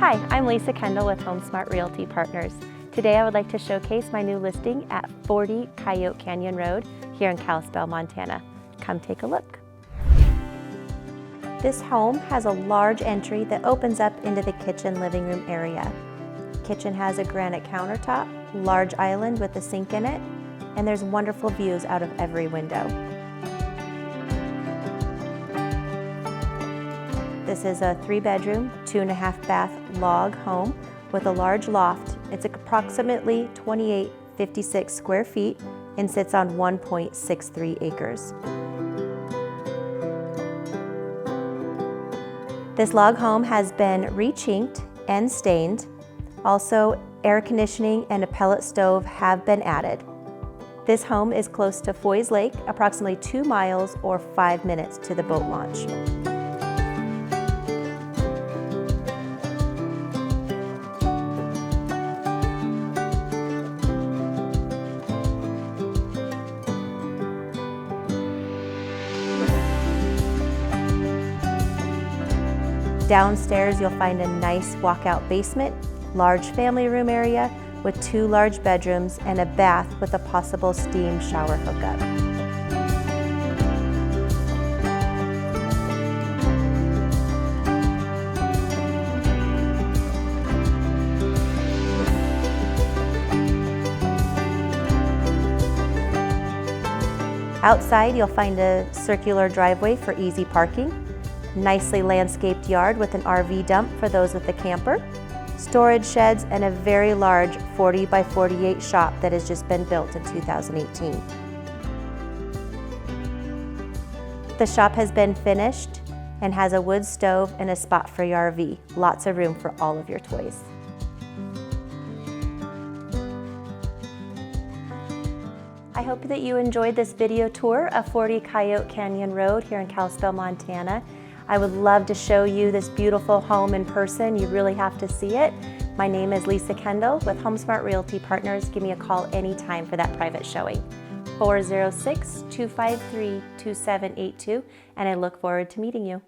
Hi, I'm Lisa Kendall with HomeSmart Realty Partners. Today I would like to showcase my new listing at 40 Coyote Canyon Road here in Kalispell, Montana. Come take a look. This home has a large entry that opens up into the kitchen living room area. Kitchen has a granite countertop, large island with a sink in it, and there's wonderful views out of every window. This is a 3-bedroom, 2.5 bath log home with a large loft. It's approximately 2856 square feet and sits on 1.63 acres. This log home has been re-chinked and stained. Also, air conditioning and a pellet stove have been added. This home is close to Foys Lake, approximately 2 miles or 5 minutes to the boat launch. Downstairs, you'll find a nice walkout basement, large family room area with 2 large bedrooms and a bath with a possible steam shower hookup. Outside, you'll find a circular driveway for easy parking. Nicely landscaped yard with an RV dump for those with a camper, storage sheds, and a very large 40 by 48 shop that has just been built in 2018. The shop has been finished and has a wood stove and a spot for your RV. Lots of room for all of your toys. I hope that you enjoyed this video tour of 40 Coyote Canyon Road here in Kalispell, Montana. I would love to show you this beautiful home in person. You really have to see it. My name is Lisa Kendall with HomeSmart Realty Partners. Give me a call anytime for that private showing. 406-253-2782, and I look forward to meeting you.